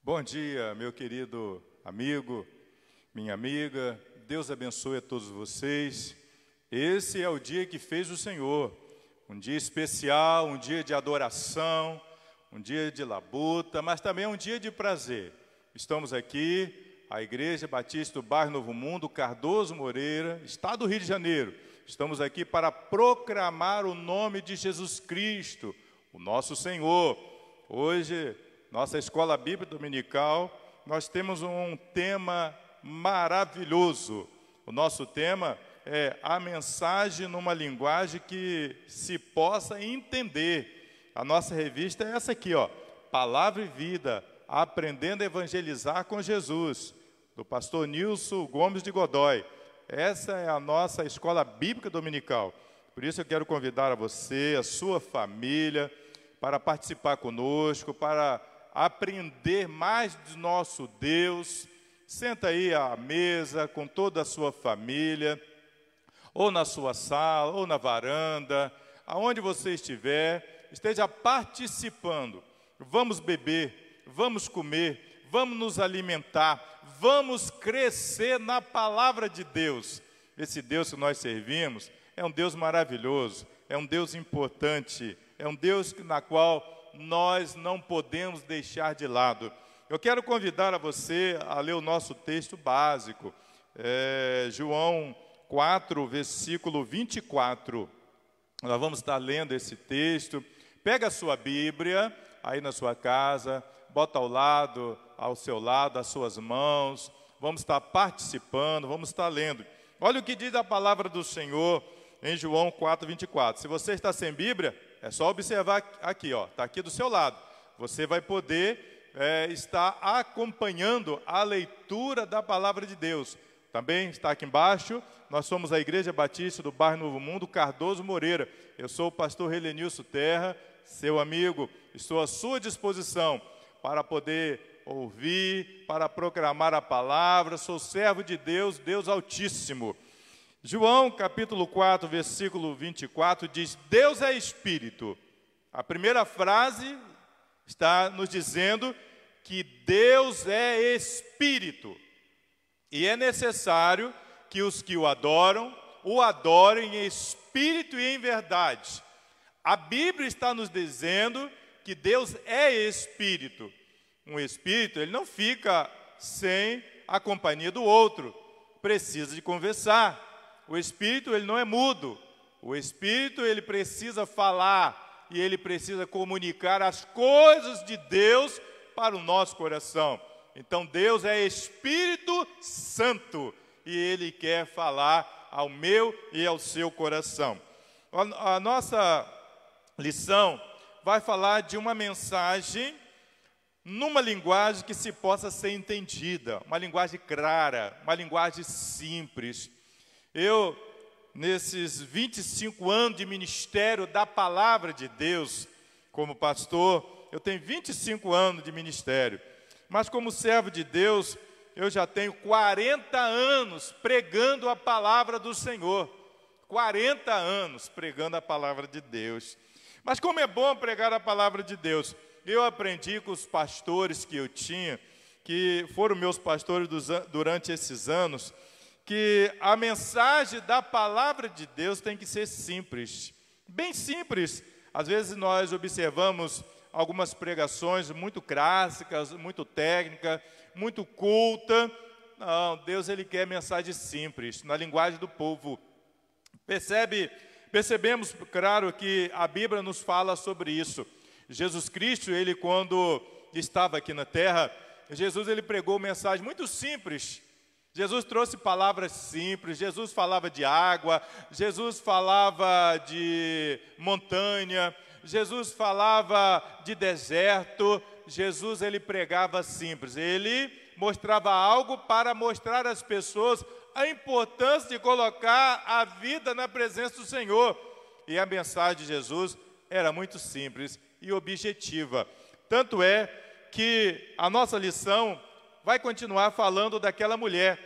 Bom dia, meu querido amigo, minha amiga. Deus abençoe a todos vocês. Esse é o dia que fez o Senhor. Um dia especial, um dia de adoração, um dia de labuta, mas também um dia de prazer. Estamos aqui, a Igreja Batista do Bairro Novo Mundo, Cardoso Moreira, Estado do Rio de Janeiro. Estamos aqui para proclamar o nome de Jesus Cristo, o nosso Senhor. Hoje, nossa escola bíblica dominical, nós temos um tema maravilhoso. O nosso tema é a mensagem numa linguagem que se possa entender. A nossa revista é essa aqui, ó, Palavra e Vida, aprendendo a evangelizar com Jesus, do pastor Nilson Gomes de Godoy. Essa é a nossa escola bíblica dominical. Por isso eu quero convidar a você, a sua família, para participar conosco, para aprender mais do nosso Deus. Senta aí à mesa com toda a sua família, ou na sua sala, ou na varanda, aonde você estiver, esteja participando. Vamos beber, vamos comer, vamos nos alimentar, vamos crescer na palavra de Deus. Esse Deus que nós servimos é um Deus maravilhoso, é um Deus importante, é um Deus na qual nós não podemos deixar de lado. Eu quero convidar a você a ler o nosso texto básico, João 4, versículo 24. Nós vamos estar lendo esse texto. Pega a sua Bíblia, aí na sua casa, bota ao seu lado, as suas mãos. Vamos estar participando, vamos estar lendo. Olha o que diz a palavra do Senhor em João 4, 24. Se você está sem Bíblia, é só observar aqui, ó, está aqui do seu lado. Você vai poder estar acompanhando a leitura da palavra de Deus. Também está aqui embaixo, nós somos a Igreja Batista do Bairro Novo Mundo, Cardoso Moreira. Eu sou o pastor Helenilson Terra, seu amigo. Estou à sua disposição para poder ouvir, para proclamar a palavra. Sou servo de Deus, Deus Altíssimo. João, capítulo 4, versículo 24, diz: Deus é Espírito. A primeira frase está nos dizendo que Deus é Espírito. E é necessário que os que o adorem em espírito e em verdade. A Bíblia está nos dizendo que Deus é Espírito. Um Espírito, ele não fica sem a companhia do outro. Precisa de conversar. O Espírito, ele não é mudo. O Espírito, ele precisa falar e ele precisa comunicar as coisas de Deus para o nosso coração. Então, Deus é Espírito Santo e ele quer falar ao meu e ao seu coração. A nossa lição vai falar de uma mensagem numa linguagem que se possa ser entendida, uma linguagem clara, uma linguagem simples. Eu, nesses 25 anos de ministério da palavra de Deus, como pastor, eu tenho 25 anos de ministério. Mas como servo de Deus, eu já tenho 40 anos pregando a palavra do Senhor. 40 anos pregando a palavra de Deus. Mas como é bom pregar a palavra de Deus. Eu aprendi com os pastores que eu tinha, que foram meus pastores durante esses anos, que a mensagem da palavra de Deus tem que ser simples, bem simples. Às vezes nós observamos algumas pregações muito clássicas, muito técnicas, muito culta. Não, Deus ele quer mensagem simples, na linguagem do povo. Percebemos, claro, que a Bíblia nos fala sobre isso. Jesus Cristo, ele quando estava aqui na terra, Jesus ele pregou uma mensagem muito simples. Jesus trouxe palavras simples, Jesus falava de água, Jesus falava de montanha, Jesus falava de deserto. Jesus, ele pregava simples, ele mostrava algo para mostrar às pessoas a importância de colocar a vida na presença do Senhor. E a mensagem de Jesus era muito simples e objetiva. Tanto é que a nossa lição vai continuar falando daquela mulher,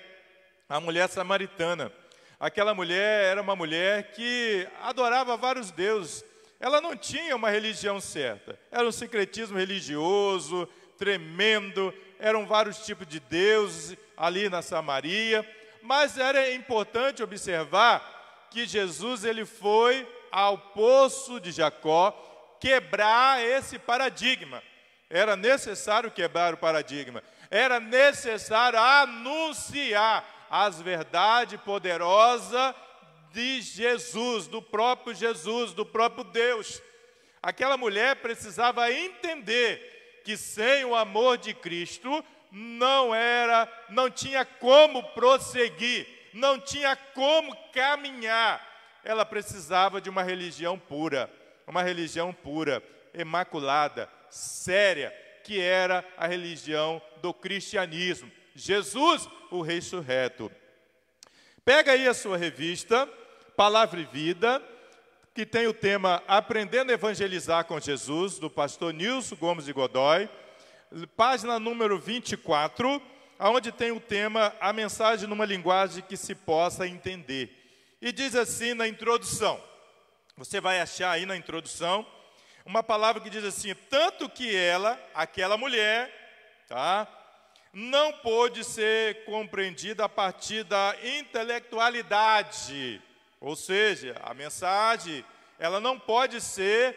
a mulher samaritana. Aquela mulher era uma mulher que adorava vários deuses. Ela não tinha uma religião certa. Era um sincretismo religioso tremendo, eram vários tipos de deuses ali na Samaria. Mas era importante observar que Jesus, ele foi ao poço de Jacó quebrar esse paradigma. Era necessário quebrar o paradigma. Era necessário anunciar as verdades poderosas de Jesus, do próprio Deus. Aquela mulher precisava entender que sem o amor de Cristo não tinha como prosseguir, não tinha como caminhar. Ela precisava de uma religião pura, imaculada, séria, que era a religião do cristianismo. Jesus, o ressurreto. Pega aí a sua revista, Palavra e Vida, que tem o tema Aprendendo a Evangelizar com Jesus, do pastor Nilson Gomes de Godoy, página número 24, onde tem o tema A Mensagem numa Linguagem que se possa entender. E diz assim na introdução, você vai achar aí na introdução, uma palavra que diz assim: tanto que ela, aquela mulher, não pôde ser compreendida a partir da intelectualidade. Ou seja, a mensagem, ela não pode ser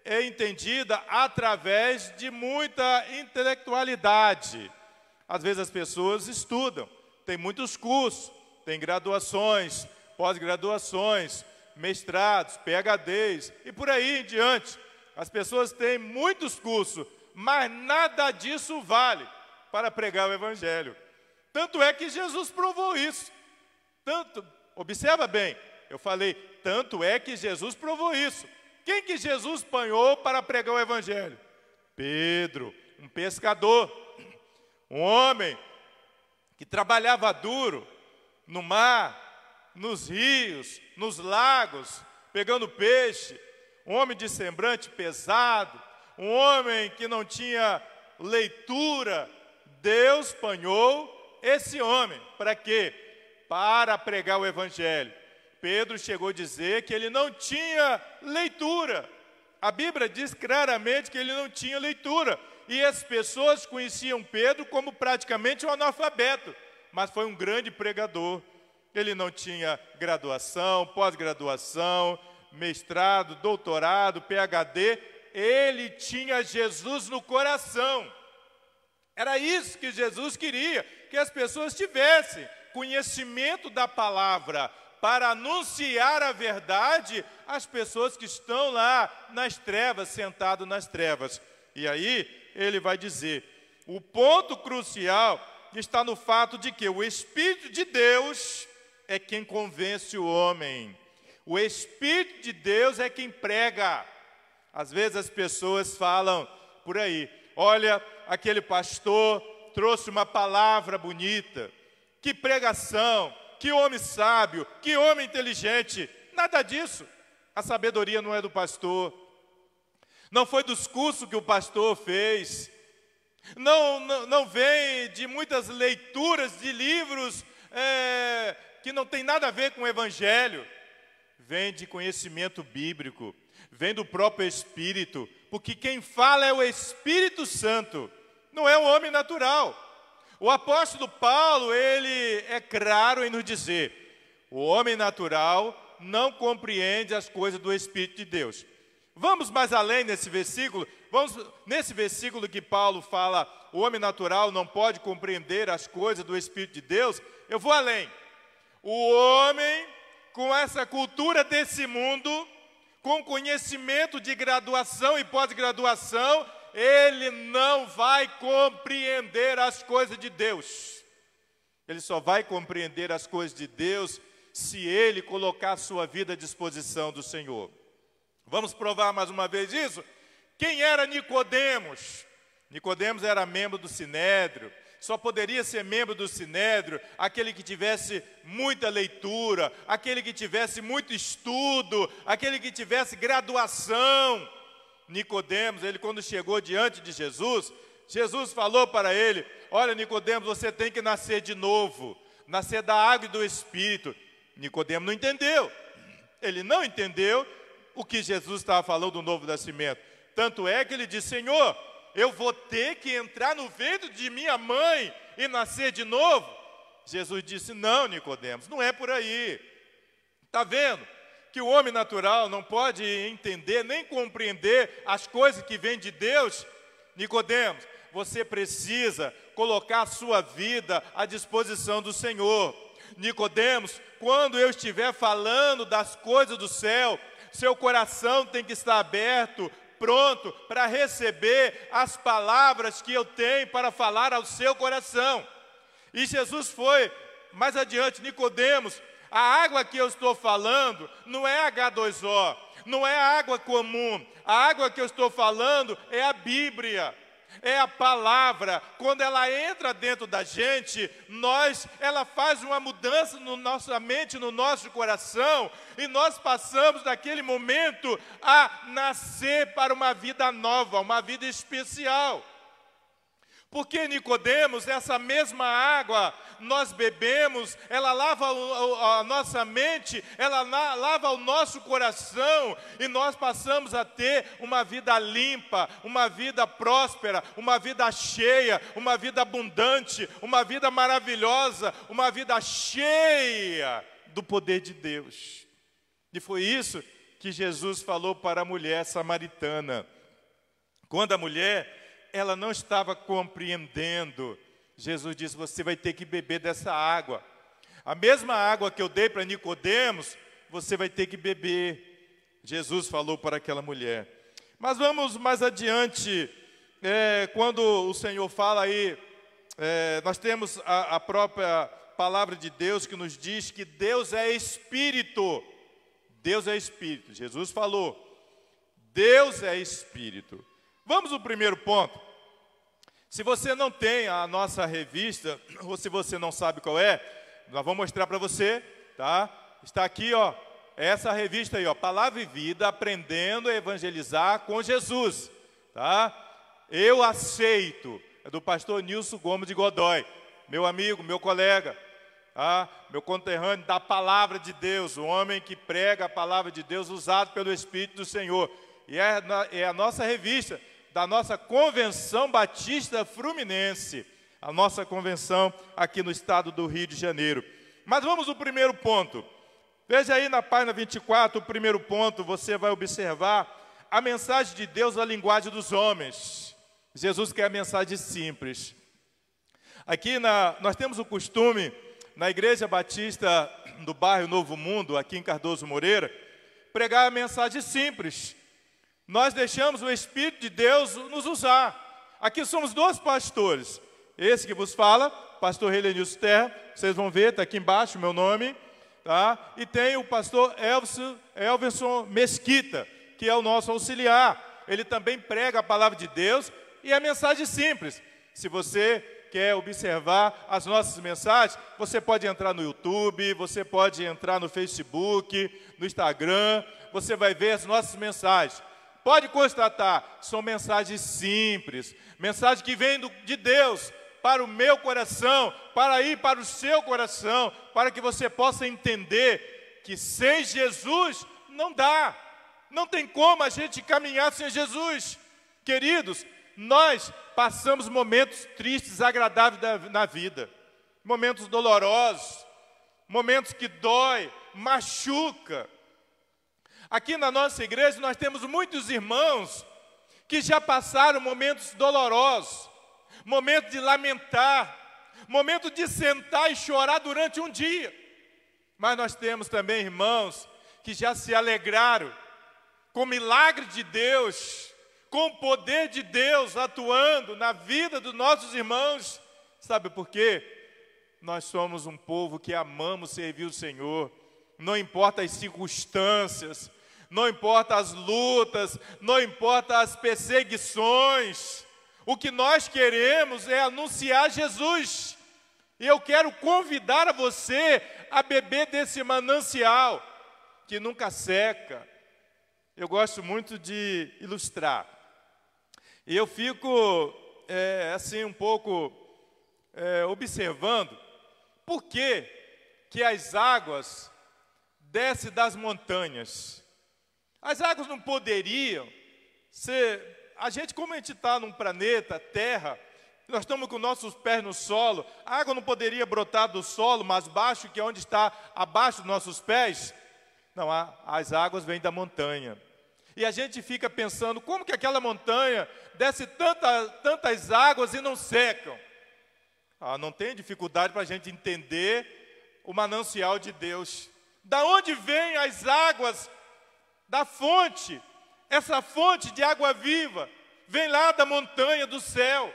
entendida através de muita intelectualidade. Às vezes as pessoas estudam, tem muitos cursos, tem graduações, pós-graduações, mestrados, PhDs e por aí em diante. As pessoas têm muitos cursos, mas nada disso vale para pregar o Evangelho. Tanto é que Jesus provou isso. Observa bem, eu falei, tanto é que Jesus provou isso. Quem que Jesus apanhou para pregar o Evangelho? Pedro, um pescador, um homem que trabalhava duro no mar, nos rios, nos lagos, pegando peixe, um homem de semblante pesado, um homem que não tinha leitura. Deus apanhou esse homem, para quê? Para pregar o Evangelho. Pedro chegou a dizer que ele não tinha leitura. A Bíblia diz claramente que ele não tinha leitura. E as pessoas conheciam Pedro como praticamente um analfabeto. Mas foi um grande pregador. Ele não tinha graduação, pós-graduação, mestrado, doutorado, PhD. Ele tinha Jesus no coração. Era isso que Jesus queria, que as pessoas tivessem conhecimento da palavra para anunciar a verdade às pessoas que estão lá nas trevas, sentado nas trevas. E aí ele vai dizer, o ponto crucial está no fato de que o Espírito de Deus é quem convence o homem. O Espírito de Deus é quem prega. Às vezes as pessoas falam por aí, olha, aquele pastor trouxe uma palavra bonita, que pregação, que homem sábio, que homem inteligente. Nada disso. A sabedoria não é do pastor. Não foi dos cursos que o pastor fez. Não vem de muitas leituras de livros que não tem nada a ver com o Evangelho. Vem de conhecimento bíblico. Vem do próprio Espírito. Porque quem fala é o Espírito Santo. Não é o homem natural. O apóstolo Paulo, ele é claro em nos dizer, o homem natural não compreende as coisas do Espírito de Deus. Vamos mais além nesse versículo, nesse versículo que Paulo fala, o homem natural não pode compreender as coisas do Espírito de Deus, eu vou além. O homem, com essa cultura desse mundo, com conhecimento de graduação e pós-graduação, ele não vai compreender as coisas de Deus. Ele só vai compreender as coisas de Deus se ele colocar a sua vida à disposição do Senhor. Vamos provar mais uma vez isso? Quem era Nicodemos? Nicodemos era membro do Sinédrio. Só poderia ser membro do Sinédrio aquele que tivesse muita leitura, aquele que tivesse muito estudo, aquele que tivesse graduação. Nicodemos, ele quando chegou diante de Jesus, Jesus falou para ele: olha, Nicodemos, você tem que nascer de novo, nascer da água e do Espírito. Nicodemos não entendeu. Ele não entendeu o que Jesus estava falando do novo nascimento. Tanto é que ele disse: Senhor, eu vou ter que entrar no ventre de minha mãe e nascer de novo? Jesus disse: não, Nicodemos, não é por aí. Está vendo que o homem natural não pode entender nem compreender as coisas que vêm de Deus? Nicodemos, você precisa colocar a sua vida à disposição do Senhor. Nicodemos, quando eu estiver falando das coisas do céu, seu coração tem que estar aberto, pronto para receber as palavras que eu tenho para falar ao seu coração. E Jesus foi mais adiante: Nicodemos, a água que eu estou falando não é H2O, não é água comum. A água que eu estou falando é a Bíblia, é a palavra. Quando ela entra dentro da gente, ela faz uma mudança na nossa mente, no nosso coração, e nós passamos daquele momento a nascer para uma vida nova, uma vida especial. Porque Nicodemos, essa mesma água nós bebemos, ela lava a nossa mente, ela lava o nosso coração, e nós passamos a ter uma vida limpa, uma vida próspera, uma vida cheia, uma vida abundante, uma vida maravilhosa, uma vida cheia do poder de Deus. E foi isso que Jesus falou para a mulher samaritana. Quando a mulher, ela não estava compreendendo, Jesus disse: você vai ter que beber dessa água. A mesma água que eu dei para Nicodemos, você vai ter que beber. Jesus falou para aquela mulher. Mas vamos mais adiante, quando o Senhor fala aí, nós temos a própria palavra de Deus que nos diz que Deus é Espírito. Deus é Espírito. Jesus falou: Deus é Espírito. Vamos ao primeiro ponto. Se você não tem a nossa revista, ou se você não sabe qual é, nós vamos mostrar para você, tá? Está aqui, ó, essa revista aí, ó, Palavra e Vida, Aprendendo a Evangelizar com Jesus, tá? Eu aceito, é do pastor Nilson Gomes de Godoy, meu amigo, meu colega, tá? Meu conterrâneo da Palavra de Deus, o homem que prega a Palavra de Deus usado pelo Espírito do Senhor. E é a nossa revista da nossa Convenção Batista Fluminense, a nossa convenção aqui no estado do Rio de Janeiro. Mas vamos ao primeiro ponto. Veja aí na página 24, o primeiro ponto, você vai observar a mensagem de Deus na linguagem dos homens. Jesus quer a mensagem simples. Aqui nós temos o costume, na Igreja Batista do bairro Novo Mundo, aqui em Cardoso Moreira, pregar a mensagem simples. Nós deixamos o Espírito de Deus nos usar. Aqui somos dois pastores. Esse que vos fala, pastor Relenilson Terra, vocês vão ver, está aqui embaixo o meu nome, tá? E tem o pastor Elverson Mesquita, que é o nosso auxiliar. Ele também prega a palavra de Deus e a mensagem simples. Se você quer observar as nossas mensagens, você pode entrar no YouTube, você pode entrar no Facebook, no Instagram, você vai ver as nossas mensagens. Pode constatar, são mensagens simples, mensagens que vêm de Deus para o meu coração, para ir para o seu coração, para que você possa entender que sem Jesus não dá, não tem como a gente caminhar sem Jesus. Queridos, nós passamos momentos tristes, desagradáveis na vida, momentos dolorosos, momentos que dói, machuca. Aqui na nossa igreja nós temos muitos irmãos que já passaram momentos dolorosos, momentos de lamentar, momento de sentar e chorar durante um dia. Mas nós temos também irmãos que já se alegraram com o milagre de Deus, com o poder de Deus atuando na vida dos nossos irmãos. Sabe por quê? nós somos um povo que amamos servir o Senhor, não importa as circunstâncias, não importa as lutas, não importa as perseguições, o que nós queremos é anunciar Jesus. E eu quero convidar a você a beber desse manancial, que nunca seca. Eu gosto muito de ilustrar. E eu fico, assim, um pouco observando por que as águas descem das montanhas. As águas não poderiam ser... como a gente está num planeta, Terra, nós estamos com nossos pés no solo, a água não poderia brotar do solo mais baixo, que é onde está abaixo dos nossos pés? Não, as águas vêm da montanha. E a gente fica pensando, como que aquela montanha desce tantas águas e não secam? Não tem dificuldade para a gente entender o manancial de Deus. Da onde vêm as águas? Da fonte. Essa fonte de água viva vem lá da montanha do céu,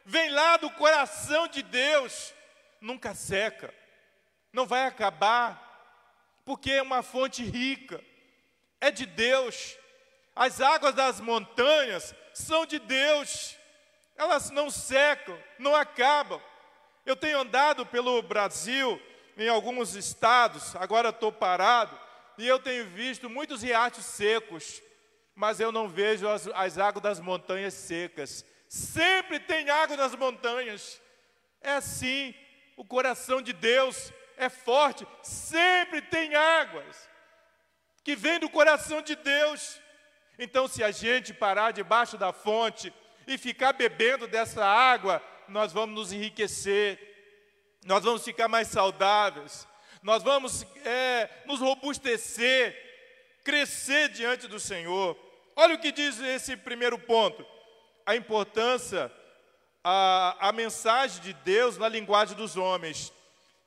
vem lá do coração de Deus, nunca seca, não vai acabar, porque é uma fonte rica, é de Deus. As águas das montanhas são de Deus, elas não secam, não acabam. Eu tenho andado pelo Brasil, em alguns estados, agora estou parado, e eu tenho visto muitos riachos secos, mas eu não vejo as águas das montanhas secas. Sempre tem água nas montanhas. É assim, o coração de Deus é forte, sempre tem águas que vêm do coração de Deus. Então, se a gente parar debaixo da fonte e ficar bebendo dessa água, nós vamos nos enriquecer, nós vamos ficar mais saudáveis, nós vamos nos robustecer, crescer diante do Senhor. Olha o que diz esse primeiro ponto, a importância, a mensagem de Deus na linguagem dos homens.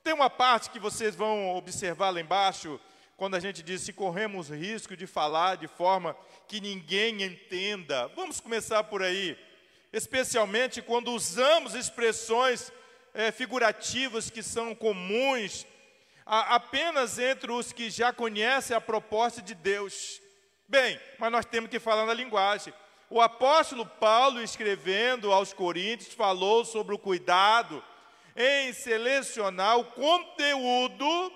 Tem uma parte que vocês vão observar lá embaixo, quando a gente diz, se corremos risco de falar de forma que ninguém entenda. Vamos começar por aí, especialmente quando usamos expressões figurativas que são comuns apenas entre os que já conhecem a proposta de Deus. Bem, mas nós temos que falar na linguagem. O apóstolo Paulo, escrevendo aos Coríntios, falou sobre o cuidado em selecionar o conteúdo,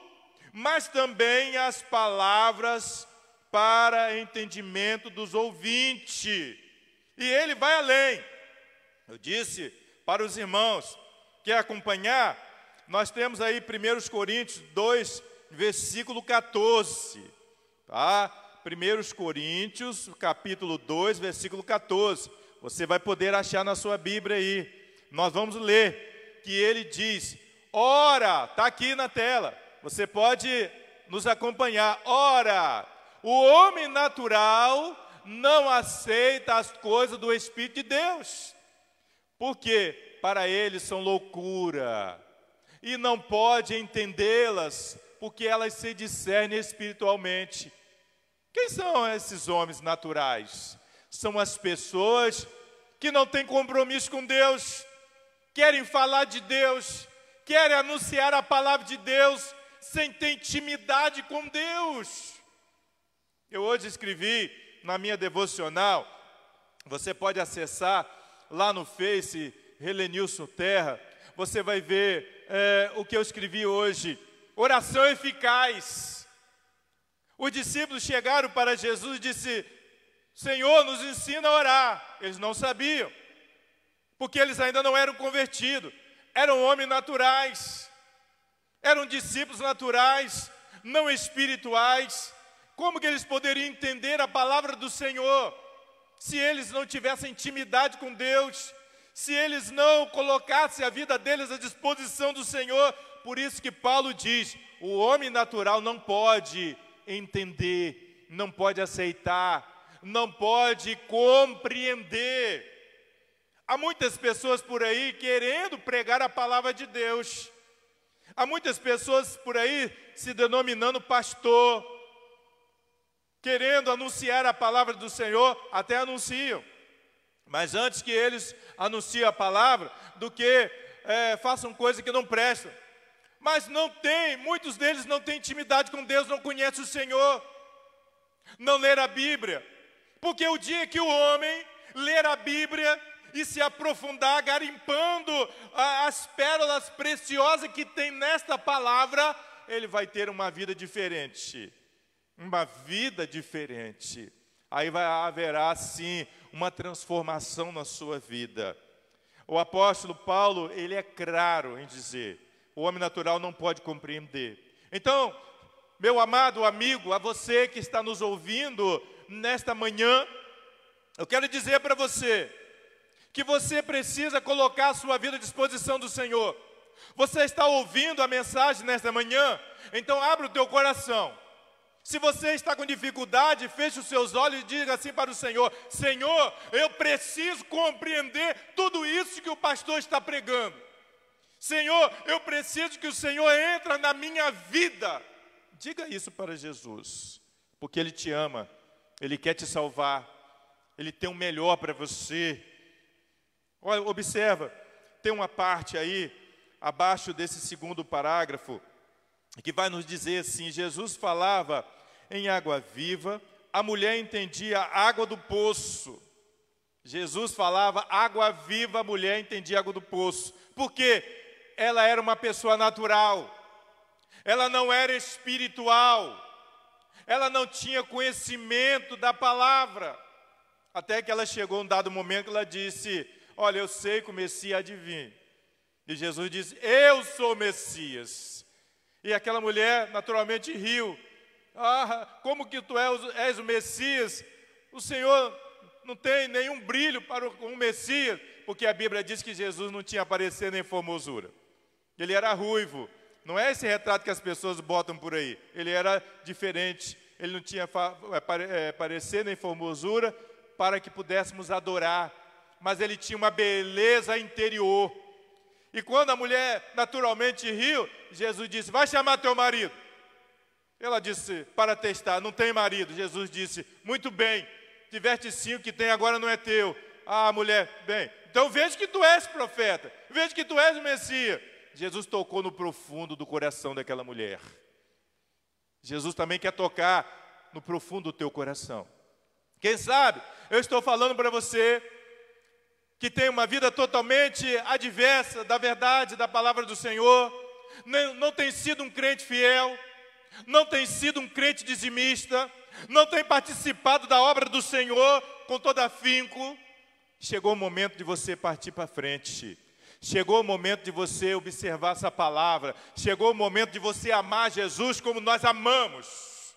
mas também as palavras para entendimento dos ouvintes. E ele vai além. Eu disse para os irmãos que acompanhar, nós temos aí 1 Coríntios 2, versículo 14. Tá? 1 Coríntios, capítulo 2, versículo 14. Você vai poder achar na sua Bíblia aí. Nós vamos ler que ele diz, ora, está aqui na tela, você pode nos acompanhar. Ora, o homem natural não aceita as coisas do Espírito de Deus, porque para ele são loucura, e não pode entendê-las, porque elas se discernem espiritualmente. Quem são esses homens naturais? São as pessoas que não têm compromisso com Deus, querem falar de Deus, querem anunciar a palavra de Deus, sem ter intimidade com Deus. Eu hoje escrevi na minha devocional, você pode acessar lá no Face, Helenilson Terra, você vai ver o que eu escrevi hoje, oração eficaz. Os discípulos chegaram para Jesus e disseram, Senhor, nos ensina a orar. Eles não sabiam, porque eles ainda não eram convertidos, eram homens naturais, eram discípulos naturais, não espirituais. Como que eles poderiam entender a palavra do Senhor, se eles não tivessem intimidade com Deus, se eles não colocassem a vida deles à disposição do Senhor? Por isso que Paulo diz, o homem natural não pode entender, não pode aceitar, não pode compreender. Há muitas pessoas por aí querendo pregar a palavra de Deus. Há muitas pessoas por aí se denominando pastor, querendo anunciar a palavra do Senhor, até anunciam. Mas antes que eles anunciem a palavra, do que façam coisas que não prestam. mas muitos deles não têm intimidade com Deus, não conhecem o Senhor, não leram a Bíblia. Porque o dia que o homem ler a Bíblia e se aprofundar, garimpando as pérolas preciosas que tem nesta palavra, ele vai ter uma vida diferente. Uma vida diferente. Aí haverá, sim, uma transformação na sua vida. O apóstolo Paulo, ele é claro em dizer, o homem natural não pode compreender. Então, meu amado amigo, a você que está nos ouvindo nesta manhã, eu quero dizer para você, que você precisa colocar a sua vida à disposição do Senhor. Você está ouvindo a mensagem nesta manhã? Então abra o teu coração. Se você está com dificuldade, feche os seus olhos e diga assim para o Senhor: Senhor, eu preciso compreender tudo isso que o pastor está pregando. Senhor, eu preciso que o Senhor entre na minha vida. Diga isso para Jesus, porque Ele te ama, Ele quer te salvar, Ele tem o melhor para você. Olha, observa, tem uma parte aí, abaixo desse segundo parágrafo, que vai nos dizer assim: Jesus falava em água viva, a mulher entendia água do poço. Jesus falava água viva, a mulher entendia água do poço. Por quê? Ela era uma pessoa natural, ela não era espiritual, ela não tinha conhecimento da palavra. Até que ela chegou um dado momento que ela disse: olha, eu sei que o Messias há de vir. E Jesus disse: eu sou o Messias. E aquela mulher naturalmente riu. Ah, como que tu és o Messias? O Senhor não tem nenhum brilho para o Messias, porque a Bíblia diz que Jesus não tinha aparecer nem formosura. Ele era ruivo. Não é esse retrato que as pessoas botam por aí. Ele era diferente. Ele não tinha aparecer nem formosura para que pudéssemos adorar. Mas ele tinha uma beleza interior. E quando a mulher naturalmente riu, Jesus disse: vai chamar teu marido. Ela disse, para testar: não tem marido. Jesus disse: muito bem, tiveste 5, que tem agora não é teu. Ah, mulher, bem, então veja que tu és profeta, veja que tu és o Messias. Jesus tocou no profundo do coração daquela mulher. Jesus também quer tocar no profundo do teu coração. Quem sabe, eu estou falando para você que tem uma vida totalmente adversa da verdade, da palavra do Senhor, não tem sido um crente fiel, não tem sido um crente dizimista, não tem participado da obra do Senhor com todo afinco. Chegou o momento de você partir para frente. Chegou o momento de você observar essa palavra. Chegou o momento de você amar Jesus como nós amamos.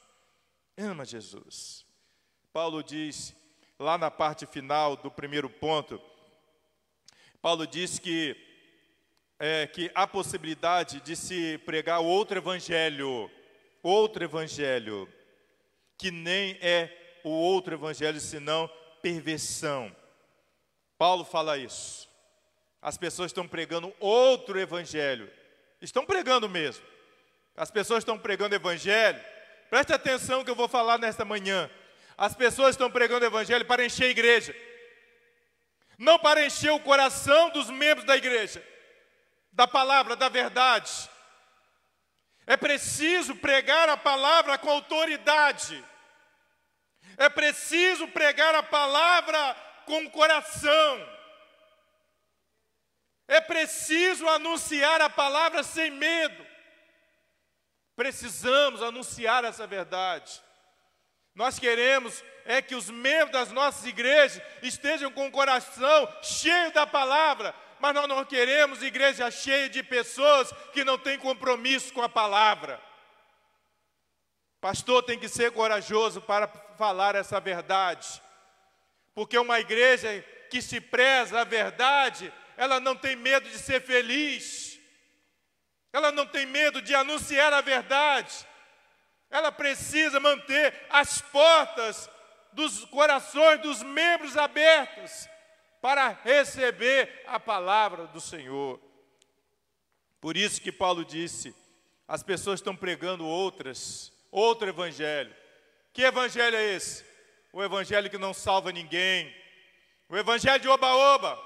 Ama Jesus. Paulo diz, lá na parte final do primeiro ponto, Paulo diz que há possibilidade de se pregar outro evangelho, que nem é o outro evangelho, senão perversão. Paulo fala isso. As pessoas estão pregando outro evangelho. Estão pregando mesmo. As pessoas estão pregando evangelho. Preste atenção que eu vou falar nesta manhã. As pessoas estão pregando evangelho para encher a igreja. Não para encher o coração dos membros da igreja. Da palavra, da verdade. É preciso pregar a palavra com autoridade. É preciso pregar a palavra com coração. É preciso anunciar a palavra sem medo. Precisamos anunciar essa verdade. Nós queremos que os membros das nossas igrejas estejam com o coração cheio da palavra, mas nós não queremos igreja cheia de pessoas que não têm compromisso com a palavra. Pastor tem que ser corajoso para falar essa verdade, porque uma igreja que se preza a verdade, ela não tem medo de ser feliz, ela não tem medo de anunciar a verdade, ela precisa manter as portas dos corações dos membros abertos para receber a palavra do Senhor. Por isso que Paulo disse, as pessoas estão pregando outro evangelho. Que evangelho é esse? O evangelho que não salva ninguém, o evangelho de oba-oba,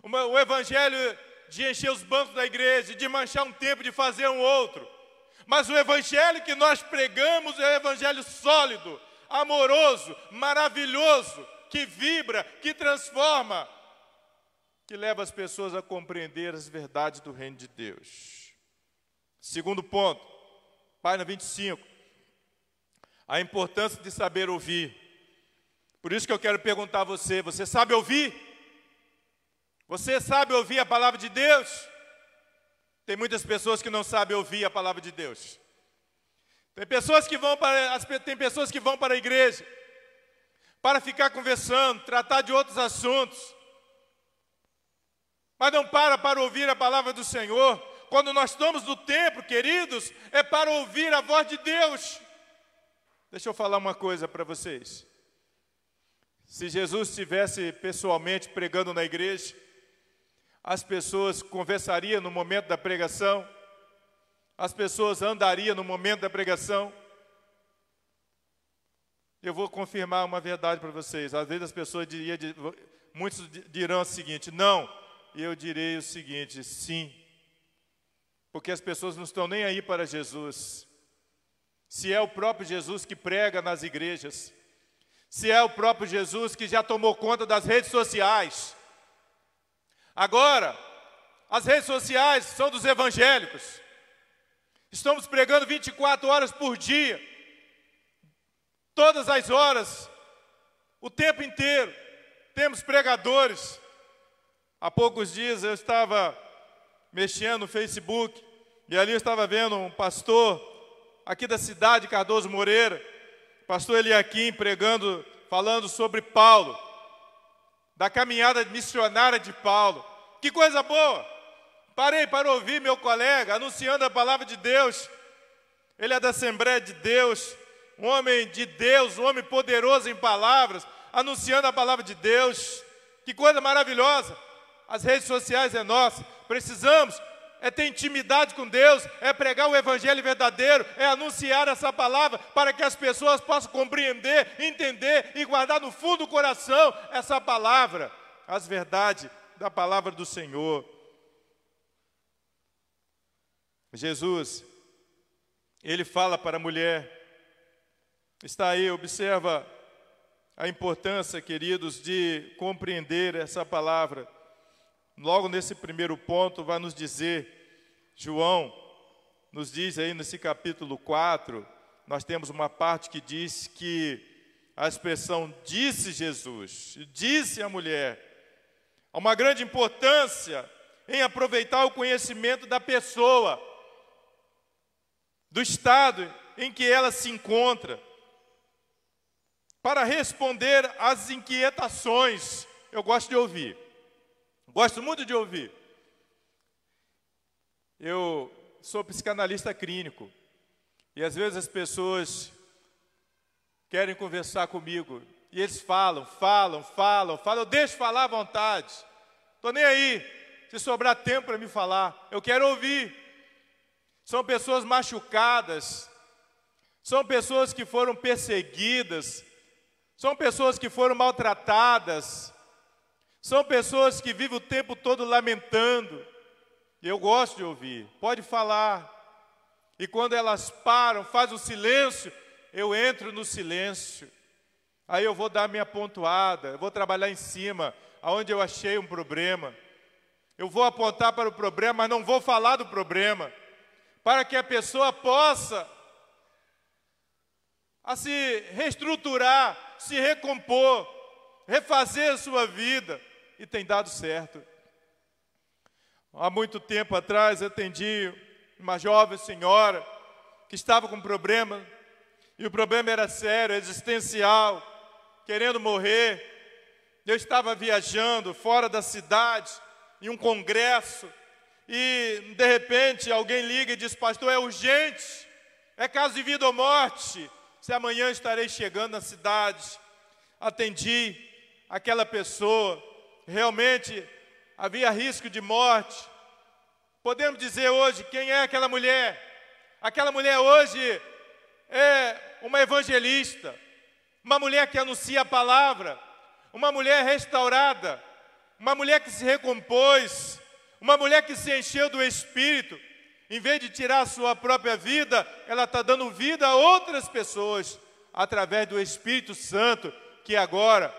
o evangelho de encher os bancos da igreja, de manchar um tempo, de fazer um outro. Mas o evangelho que nós pregamos é um evangelho sólido, amoroso, maravilhoso, que vibra, que transforma, que leva as pessoas a compreender as verdades do reino de Deus. Segundo ponto, página 25, a importância de saber ouvir. Por isso que eu quero perguntar a você, você sabe ouvir? Você sabe ouvir a palavra de Deus? Tem muitas pessoas que não sabem ouvir a palavra de Deus. Tem pessoas que vão para a igreja para ficar conversando, tratar de outros assuntos, mas não para ouvir a palavra do Senhor. Quando nós estamos no templo, queridos, é para ouvir a voz de Deus. Deixa eu falar uma coisa para vocês. Se Jesus estivesse pessoalmente pregando na igreja, as pessoas conversariam no momento da pregação, as pessoas andariam no momento da pregação. Eu vou confirmar uma verdade para vocês. Às vezes as pessoas muitos dirão o seguinte, não, e eu direi o seguinte, sim, porque as pessoas não estão nem aí para Jesus. Se é o próprio Jesus que prega nas igrejas, se é o próprio Jesus que já tomou conta das redes sociais. Agora, as redes sociais são dos evangélicos. Estamos pregando 24 horas por dia, todas as horas, o tempo inteiro. Temos pregadores. Há poucos dias eu estava mexendo no Facebook e ali eu estava vendo um pastor aqui da cidade, Cardoso Moreira, pastor Eliakim, pregando, falando sobre Paulo, da caminhada missionária de Paulo. Que coisa boa! Parei para ouvir meu colega anunciando a palavra de Deus. Ele é da Assembleia de Deus, um homem de Deus, um homem poderoso em palavras, anunciando a palavra de Deus. Que coisa maravilhosa! As redes sociais é nossa, precisamos ter intimidade com Deus, pregar o evangelho verdadeiro, anunciar essa palavra para que as pessoas possam compreender, entender e guardar no fundo do coração essa palavra, as verdades da palavra do Senhor. Jesus, ele fala para a mulher, está aí, observa a importância, queridos, de compreender essa palavra. Logo nesse primeiro ponto vai nos dizer, João nos diz aí nesse capítulo 4, nós temos uma parte que diz que a expressão disse Jesus, disse a mulher, há uma grande importância em aproveitar o conhecimento da pessoa, do estado em que ela se encontra, para responder às inquietações. Eu gosto de ouvir. Gosto muito de ouvir. Eu sou psicanalista clínico e às vezes as pessoas querem conversar comigo e eles falam. Eu deixo falar à vontade. Estou nem aí. Se sobrar tempo para me falar, eu quero ouvir. São pessoas machucadas, são pessoas que foram perseguidas, são pessoas que foram maltratadas, são pessoas que vivem o tempo todo lamentando. E eu gosto de ouvir, pode falar. E quando elas param, faz o silêncio, eu entro no silêncio. Aí eu vou dar minha pontuada, eu vou trabalhar em cima, aonde eu achei um problema. Eu vou apontar para o problema, mas não vou falar do problema, para que a pessoa possa se reestruturar, se recompor, refazer a sua vida. E tem dado certo. Há muito tempo atrás, eu atendi uma jovem senhora que estava com um problema, e o problema era sério, existencial, querendo morrer. Eu estava viajando fora da cidade, em um congresso, e de repente alguém liga e diz, pastor, é urgente, é caso de vida ou morte, se amanhã estarei chegando na cidade. Atendi aquela pessoa, realmente havia risco de morte. Podemos dizer hoje, quem é aquela mulher? Aquela mulher hoje é uma evangelista, uma mulher que anuncia a palavra, uma mulher restaurada, uma mulher que se recompôs, Uma mulher que se encheu do Espírito, em vez de tirar a sua própria vida, ela está dando vida a outras pessoas, através do Espírito Santo, que agora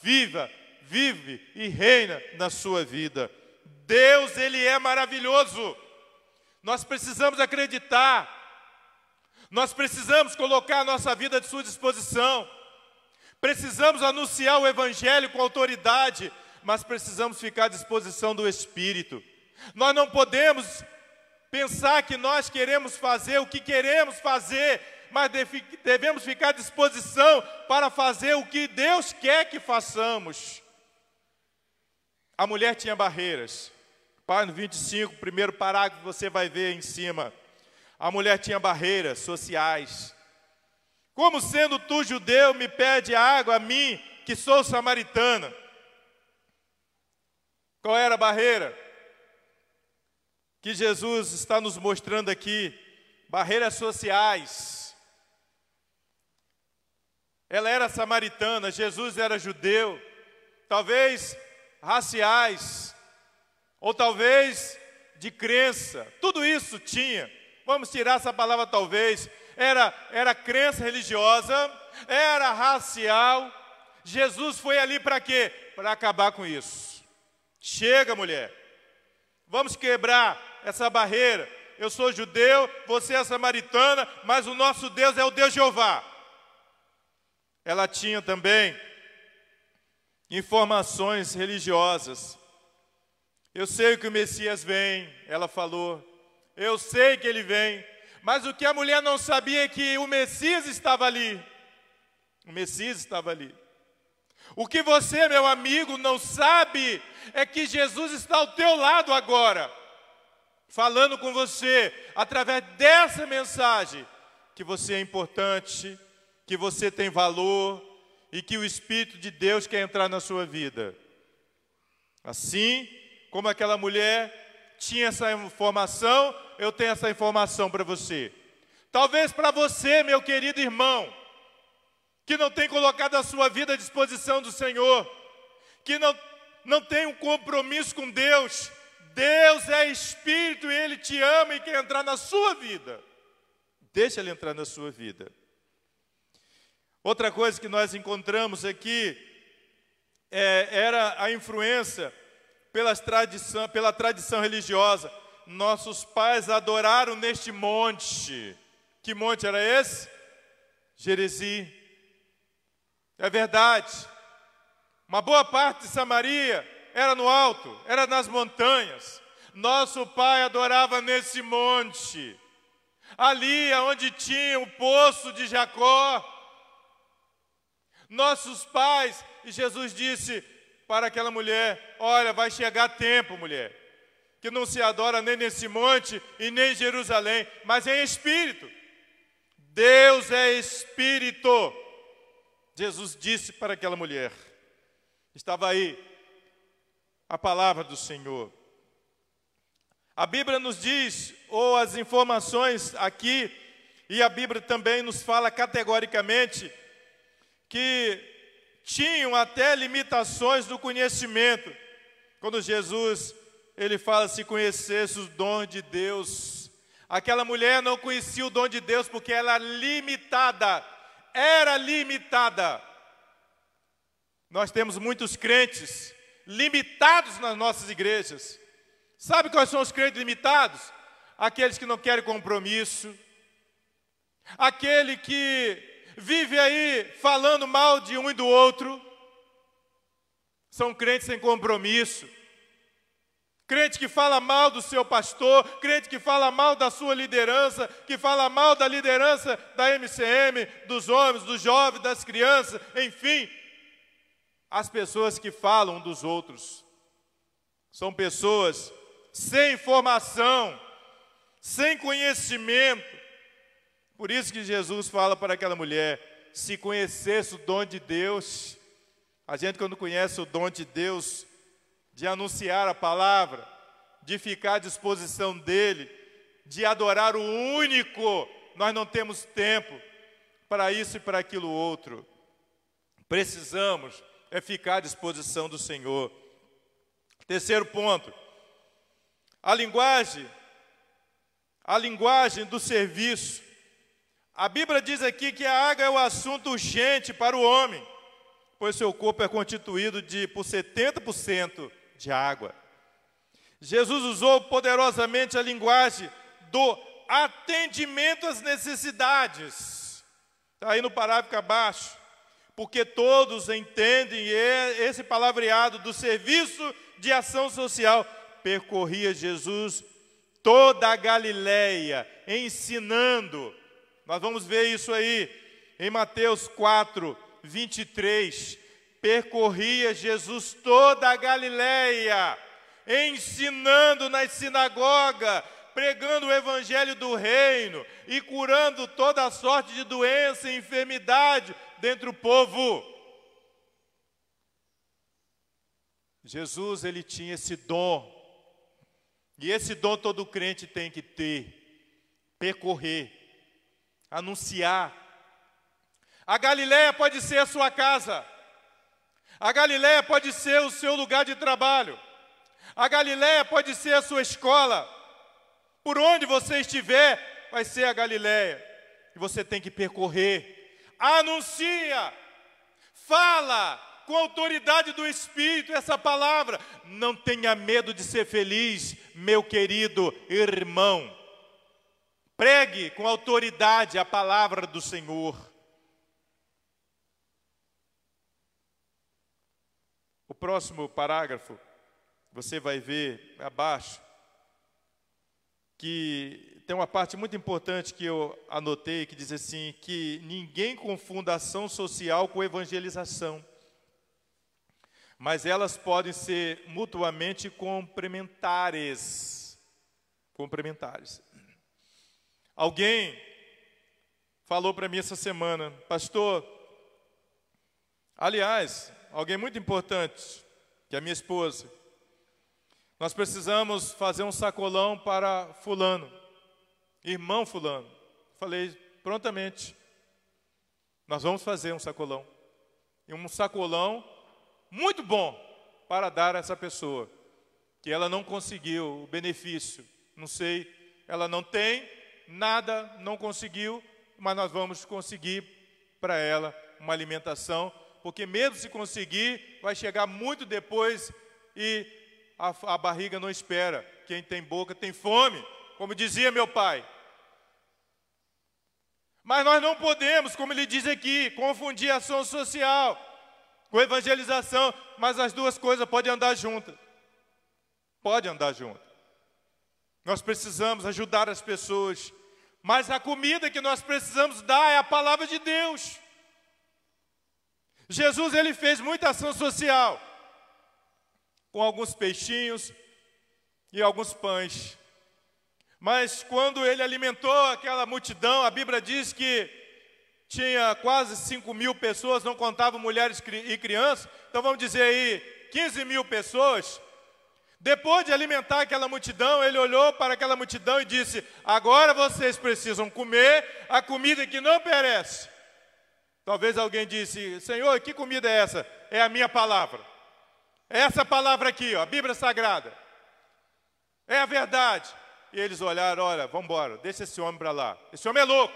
vive e reina na sua vida. Deus, Ele é maravilhoso. Nós precisamos acreditar. Nós precisamos colocar a nossa vida à sua disposição. Precisamos anunciar o Evangelho com autoridade, mas precisamos ficar à disposição do Espírito. Nós não podemos pensar que nós queremos fazer o que queremos fazer, mas devemos ficar à disposição para fazer o que Deus quer que façamos. A mulher tinha barreiras. No 25, primeiro parágrafo, você vai ver em cima. A mulher tinha barreiras sociais. Como sendo tu judeu, me pede água a mim, que sou samaritana? Qual era a barreira que Jesus está nos mostrando aqui? Barreiras sociais. Ela era samaritana, Jesus era judeu, talvez raciais, ou talvez de crença. Tudo isso tinha. Vamos tirar essa palavra talvez. Era crença religiosa, era racial. Jesus foi ali para quê? Para acabar com isso. Chega, mulher. Vamos quebrar essa barreira. Eu sou judeu, você é samaritana, mas o nosso Deus é o Deus Jeová. Ela tinha também informações religiosas. Eu sei que o Messias vem, ela falou. Eu sei que ele vem. Mas o que a mulher não sabia é que o Messias estava ali. O Messias estava ali. O que você, meu amigo, não sabe é que Jesus está ao teu lado agora, falando com você, através dessa mensagem, que você é importante, que você tem valor e que o Espírito de Deus quer entrar na sua vida. Assim como aquela mulher tinha essa informação, eu tenho essa informação para você. Talvez para você, meu querido irmão, que não tem colocado a sua vida à disposição do Senhor, que não tem um compromisso com Deus. Deus é Espírito e Ele te ama e quer entrar na sua vida. Deixa Ele entrar na sua vida. Outra coisa que nós encontramos aqui era a influência pela tradição religiosa. Nossos pais adoraram neste monte. Que monte era esse? Gerezim. É verdade. Uma boa parte de Samaria era no alto, era nas montanhas. Nosso pai adorava nesse monte. Ali onde tinha o poço de Jacó. Nossos pais, e Jesus disse para aquela mulher: olha, vai chegar tempo, mulher, que não se adora nem nesse monte e nem em Jerusalém, mas em espírito. Deus é espírito. Jesus disse para aquela mulher. Estava aí a palavra do Senhor. A Bíblia nos diz, ou as informações aqui, e a Bíblia também nos fala categoricamente, que tinham até limitações do conhecimento. Quando Jesus, ele fala, se conhecesse os dons de Deus. Aquela mulher não conhecia o dom de Deus porque ela era limitada. Era limitada. Nós temos muitos crentes limitados nas nossas igrejas. Sabe quais são os crentes limitados? Aqueles que não querem compromisso. Aquele que vive aí falando mal de um e do outro. São crentes sem compromisso. Crente que fala mal do seu pastor, crente que fala mal da sua liderança, que fala mal da liderança da MCM, dos homens, dos jovens, das crianças, enfim. As pessoas que falam dos outros são pessoas sem informação, sem conhecimento. Por isso que Jesus fala para aquela mulher, se conhecesse o dom de Deus, a gente quando conhece o dom de Deus, de anunciar a palavra, de ficar à disposição dEle, de adorar o único, nós não temos tempo para isso e para aquilo outro. Precisamos ficar à disposição do Senhor. Terceiro ponto, a linguagem do serviço. A Bíblia diz aqui que a água é o assunto urgente para o homem, pois seu corpo é constituído por 70% de água. Jesus usou poderosamente a linguagem do atendimento às necessidades. Está aí no parágrafo abaixo. Porque todos entendem esse palavreado do serviço de ação social. Percorria Jesus toda a Galileia, ensinando. Nós vamos ver isso aí em Mateus 4, 23. Percorria Jesus toda a Galileia, ensinando nas sinagogas, pregando o evangelho do reino e curando toda sorte de doença e enfermidade dentre o povo. Jesus, ele tinha esse dom, e esse dom todo crente tem que ter, percorrer, anunciar. A Galileia pode ser a sua casa, a Galileia pode ser o seu lugar de trabalho, a Galileia pode ser a sua escola. Por onde você estiver, vai ser a Galileia. E você tem que percorrer. Anuncia, fala com a autoridade do Espírito essa palavra. Não tenha medo de ser feliz, meu querido irmão. Pregue com autoridade a palavra do Senhor. O próximo parágrafo, você vai ver abaixo, que tem uma parte muito importante que eu anotei, que diz assim, que ninguém confunda ação social com evangelização, mas elas podem ser mutuamente complementares. Alguém falou para mim essa semana, pastor, aliás, alguém muito importante, que é a minha esposa, nós precisamos fazer um sacolão para fulano, irmão fulano. Falei, prontamente, nós vamos fazer um sacolão. E um sacolão muito bom para dar a essa pessoa, que ela não conseguiu o benefício. Não sei, ela não tem nada, não conseguiu, mas nós vamos conseguir para ela uma alimentação, porque mesmo se conseguir, vai chegar muito depois e a barriga não espera. Quem tem boca tem fome, como dizia meu pai. Mas nós não podemos, como ele diz aqui, confundir ação social com evangelização, mas as duas coisas podem andar juntas. Podem andar juntas. Nós precisamos ajudar as pessoas, mas a comida que nós precisamos dar é a palavra de Deus. Jesus, ele fez muita ação social, com alguns peixinhos e alguns pães. Mas quando ele alimentou aquela multidão, a Bíblia diz que tinha quase 5.000 pessoas, não contava mulheres e crianças, então vamos dizer aí 15.000 pessoas. Depois de alimentar aquela multidão, ele olhou para aquela multidão e disse, agora vocês precisam comer a comida que não perece. Talvez alguém disse, Senhor, que comida é essa? É a minha palavra. É essa palavra aqui, ó, a Bíblia Sagrada. É a verdade. E eles olharam, olha, vamos embora, deixa esse homem para lá. Esse homem é louco.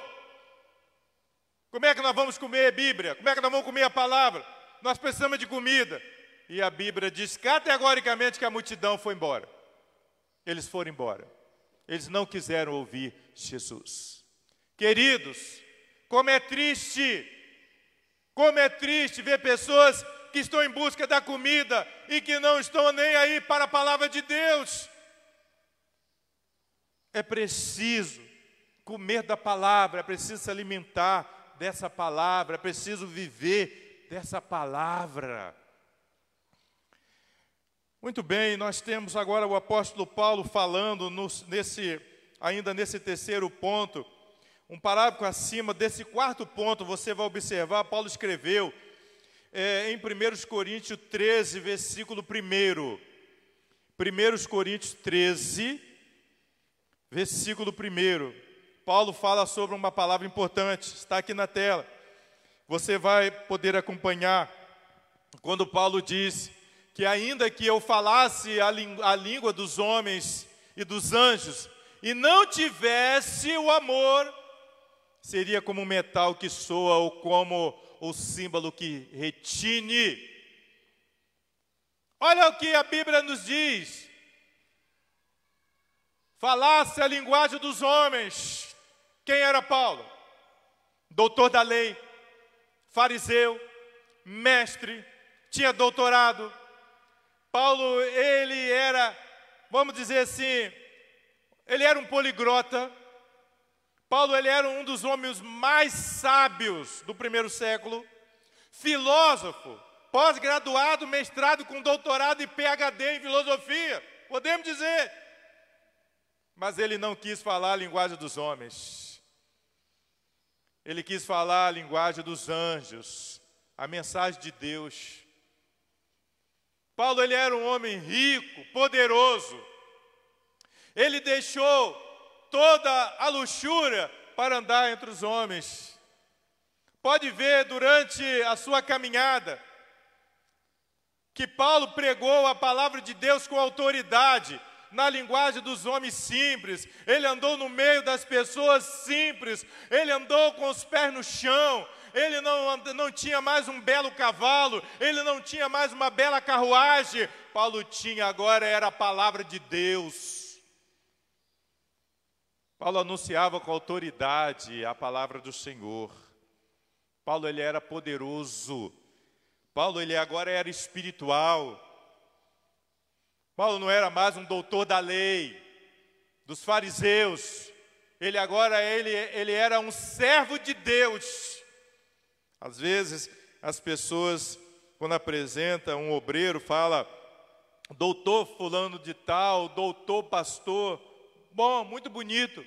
Como é que nós vamos comer a Bíblia? Como é que nós vamos comer a palavra? Nós precisamos de comida. E a Bíblia diz categoricamente que a multidão foi embora. Eles foram embora. Eles não quiseram ouvir Jesus. Queridos, como é triste ver pessoas que estão em busca da comida e que não estão nem aí para a palavra de Deus. É preciso comer da palavra, é preciso se alimentar dessa palavra, é preciso viver dessa palavra. Muito bem, nós temos agora o apóstolo Paulo falando ainda nesse terceiro ponto, um parágrafo acima desse quarto ponto, você vai observar, Paulo escreveu em 1 Coríntios 13, versículo 1. 1 Coríntios 13, versículo 1. Paulo fala sobre uma palavra importante, está aqui na tela. Você vai poder acompanhar quando Paulo diz que ainda que eu falasse a língua dos homens e dos anjos, e não tivesse o amor, seria como um metal que soa ou como o símbolo que retine. Olha o que a Bíblia nos diz. Falasse a linguagem dos homens. Quem era Paulo? Doutor da lei, fariseu, mestre, tinha doutorado. Paulo, ele era, vamos dizer assim, ele era um poliglota. Paulo, ele era um dos homens mais sábios do primeiro século, filósofo, pós-graduado, mestrado com doutorado e PhD em filosofia, podemos dizer. Mas ele não quis falar a linguagem dos homens. Ele quis falar a linguagem dos anjos, a mensagem de Deus. Paulo, ele era um homem rico, poderoso. Ele deixou toda a luxúria para andar entre os homens. Pode ver durante a sua caminhada que Paulo pregou a palavra de Deus com autoridade, na linguagem dos homens simples. Ele andou no meio das pessoas simples, ele andou com os pés no chão, ele não tinha mais um belo cavalo, ele não tinha mais uma bela carruagem. Paulo tinha agora, era a palavra de Deus. Paulo anunciava com autoridade a palavra do Senhor. Paulo, ele era poderoso. Paulo, ele agora era espiritual. Paulo não era mais um doutor da lei, dos fariseus. Ele agora, ele era um servo de Deus. Às vezes, as pessoas, quando apresentam um obreiro, fala, doutor fulano de tal, doutor pastor. Bom, muito bonito,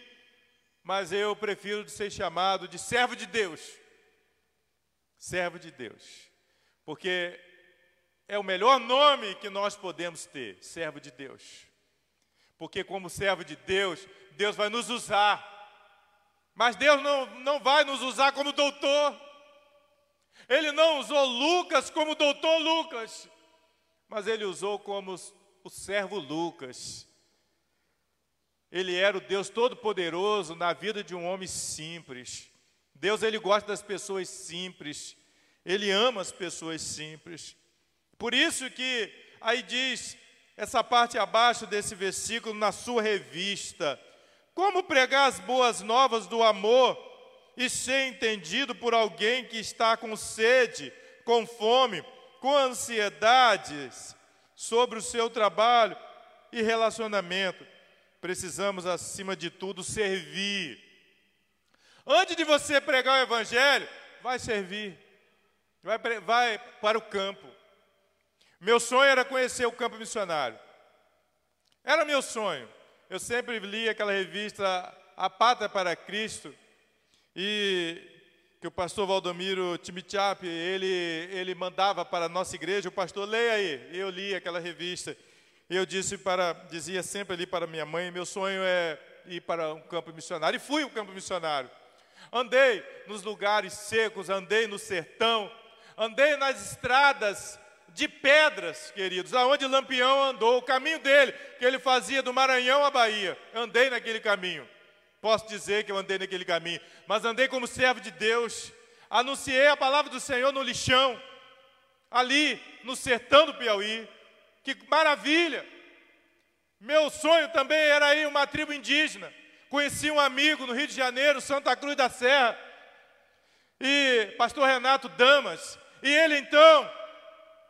mas eu prefiro ser chamado de servo de Deus. Servo de Deus. Porque é o melhor nome que nós podemos ter, servo de Deus. Porque como servo de Deus, Deus vai nos usar. Mas Deus não vai nos usar como doutor. Ele não usou Lucas como doutor Lucas, mas ele usou como o servo Lucas. Ele era o Deus Todo-Poderoso na vida de um homem simples. Deus, ele gosta das pessoas simples. Ele ama as pessoas simples. Por isso que aí diz, essa parte abaixo desse versículo, na sua revista, como pregar as boas novas do amor e ser entendido por alguém que está com sede, com fome, com ansiedades sobre o seu trabalho e relacionamento. Precisamos, acima de tudo, servir. Antes de você pregar o evangelho, vai servir. Vai para o campo. Meu sonho era conhecer o campo missionário. Era meu sonho. Eu sempre li aquela revista A Pátria para Cristo, e que o pastor Valdomiro Timichap, ele mandava para a nossa igreja, o pastor, leia aí. Eu li aquela revista. Eu dizia sempre ali para minha mãe, meu sonho é ir para um campo missionário. E fui ao campo missionário. Andei nos lugares secos, andei no sertão, andei nas estradas de pedras, queridos, aonde Lampião andou, o caminho dele, que ele fazia do Maranhão à Bahia. Andei naquele caminho. Posso dizer que eu andei naquele caminho, mas andei como servo de Deus. Anunciei a palavra do Senhor no lixão, ali no sertão do Piauí. Que maravilha! Meu sonho também era ir a uma tribo indígena. Conheci um amigo no Rio de Janeiro, Santa Cruz da Serra, e pastor Renato Damas, e ele então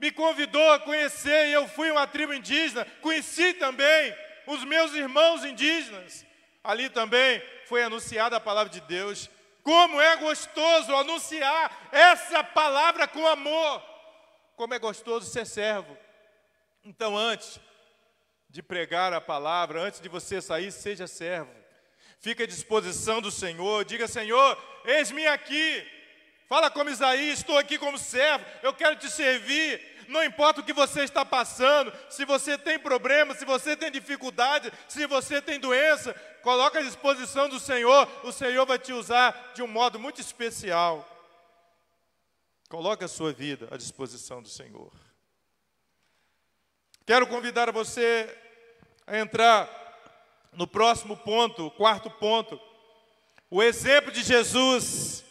me convidou a conhecer, e eu fui a uma tribo indígena, conheci também os meus irmãos indígenas. Ali também foi anunciada a palavra de Deus. Como é gostoso anunciar essa palavra com amor! Como é gostoso ser servo. Então, antes de pregar a palavra, antes de você sair, seja servo. Fique à disposição do Senhor. Diga, Senhor, eis-me aqui. Fala como Isaías, estou aqui como servo. Eu quero te servir. Não importa o que você está passando. Se você tem problema, se você tem dificuldade, se você tem doença, coloque à disposição do Senhor. O Senhor vai te usar de um modo muito especial. Coloque a sua vida à disposição do Senhor. Quero convidar você a entrar no próximo ponto, o quarto ponto, o exemplo de Jesus.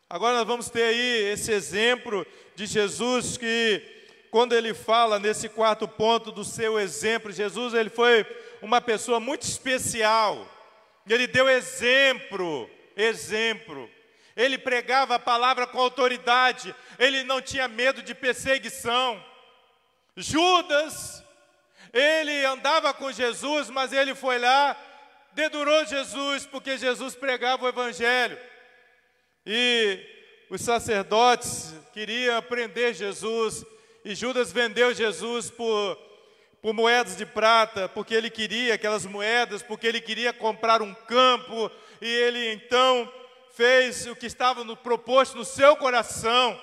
Agora nós vamos ter aí esse exemplo de Jesus que, quando ele fala nesse quarto ponto do seu exemplo, Jesus ele foi uma pessoa muito especial. Ele deu exemplo. Ele pregava a palavra com autoridade. Ele não tinha medo de perseguição. Judas, ele andava com Jesus, mas ele foi lá, dedurou Jesus, porque Jesus pregava o evangelho. E os sacerdotes queriam prender Jesus, e Judas vendeu Jesus por moedas de prata, porque ele queria aquelas moedas, porque ele queria comprar um campo, e ele então fez o que estava proposto no seu coração,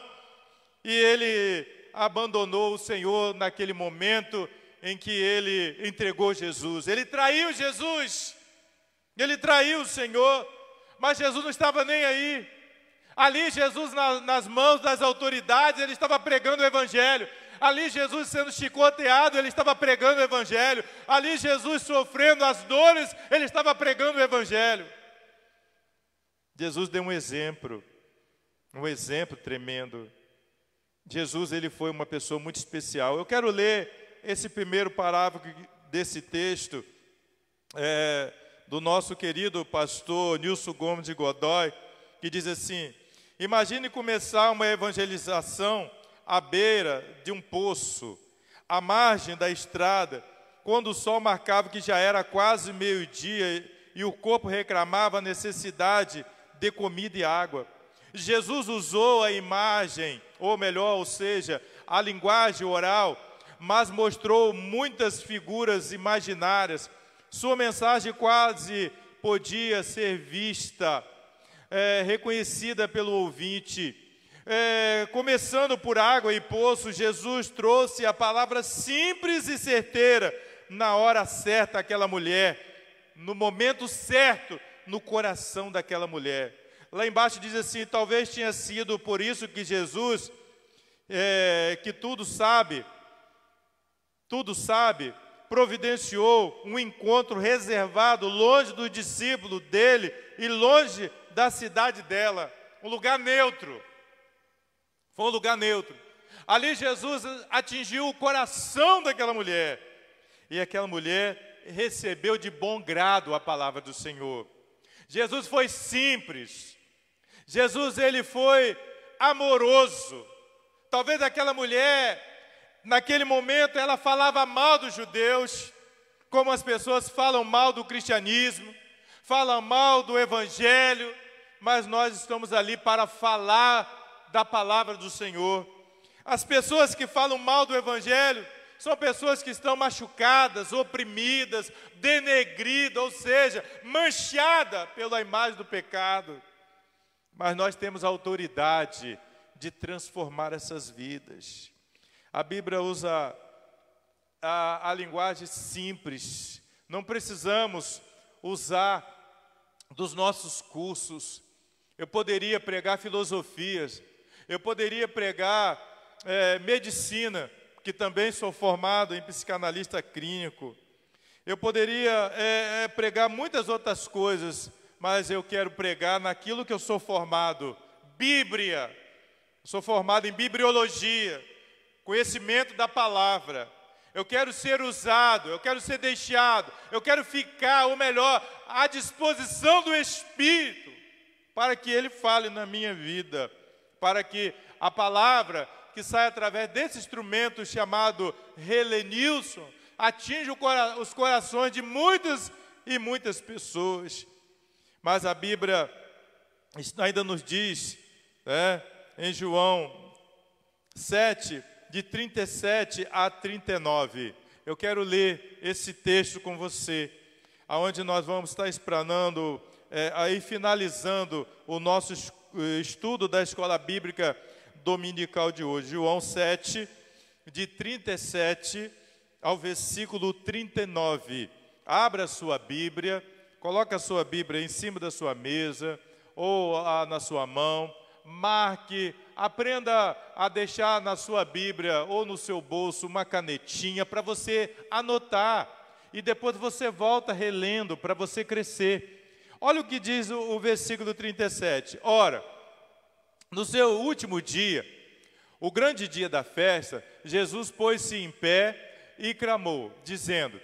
e ele abandonou o Senhor naquele momento em que ele entregou Jesus. Ele traiu Jesus, ele traiu o Senhor, mas Jesus não estava nem aí. Ali Jesus nas mãos das autoridades, ele estava pregando o evangelho. Ali Jesus sendo chicoteado, ele estava pregando o evangelho. Ali Jesus sofrendo as dores, ele estava pregando o evangelho. Jesus deu um exemplo tremendo. Jesus, ele foi uma pessoa muito especial. Eu quero ler esse primeiro parágrafo desse texto, do nosso querido pastor Nilson Gomes de Godoy, que diz assim: imagine começar uma evangelização à beira de um poço, à margem da estrada, quando o sol marcava que já era quase meio-dia e o corpo reclamava a necessidade de comida e água. Jesus usou a imagem, ou seja, a linguagem oral, mas mostrou muitas figuras imaginárias. Sua mensagem quase podia ser vista, reconhecida pelo ouvinte. Começando por água e poço, Jesus trouxe a palavra simples e certeira, na hora certa, àquela mulher, no momento certo, no coração daquela mulher. Lá embaixo diz assim: talvez tenha sido por isso que Jesus, que tudo sabe, providenciou um encontro reservado, longe do discípulo dele e longe da cidade dela, um lugar neutro. Foi um lugar neutro. Ali Jesus atingiu o coração daquela mulher, e aquela mulher recebeu de bom grado a palavra do Senhor. Jesus foi simples. Jesus, ele foi amoroso. Talvez aquela mulher, naquele momento, ela falava mal dos judeus, como as pessoas falam mal do cristianismo, falam mal do evangelho, mas nós estamos ali para falar da palavra do Senhor. As pessoas que falam mal do evangelho são pessoas que estão machucadas, oprimidas, denegridas, ou seja, manchadas pela imagem do pecado. Mas nós temos a autoridade de transformar essas vidas. A Bíblia usa a linguagem simples. Não precisamos usar dos nossos cursos. Eu poderia pregar filosofias. Eu poderia pregar medicina, que também sou formado em psicanalista clínico. Eu poderia pregar muitas outras coisas, mas eu quero pregar naquilo que eu sou formado. Bíblia. Sou formado em bibliologia, conhecimento da palavra. Eu quero ser usado, eu quero ser deixado, eu quero ficar, ou melhor, à disposição do Espírito, para que Ele fale na minha vida, para que a palavra que sai através desse instrumento chamado Helenilson atinja os corações de muitas e muitas pessoas. Mas a Bíblia ainda nos diz, em João 7, de 37 a 39. Eu quero ler esse texto com você, aonde nós vamos estar explanando, aí finalizando o nosso estudo da Escola Bíblica Dominical de hoje. João 7, de 37 ao versículo 39. Abra a sua Bíblia, coloque a sua Bíblia em cima da sua mesa, ou na sua mão. Marque, aprenda a deixar na sua Bíblia ou no seu bolso uma canetinha para você anotar. e depois você volta relendo para você crescer. Olha o que diz o versículo 37. Ora, no seu último dia, o grande dia da festa, Jesus pôs-se em pé e clamou, dizendo: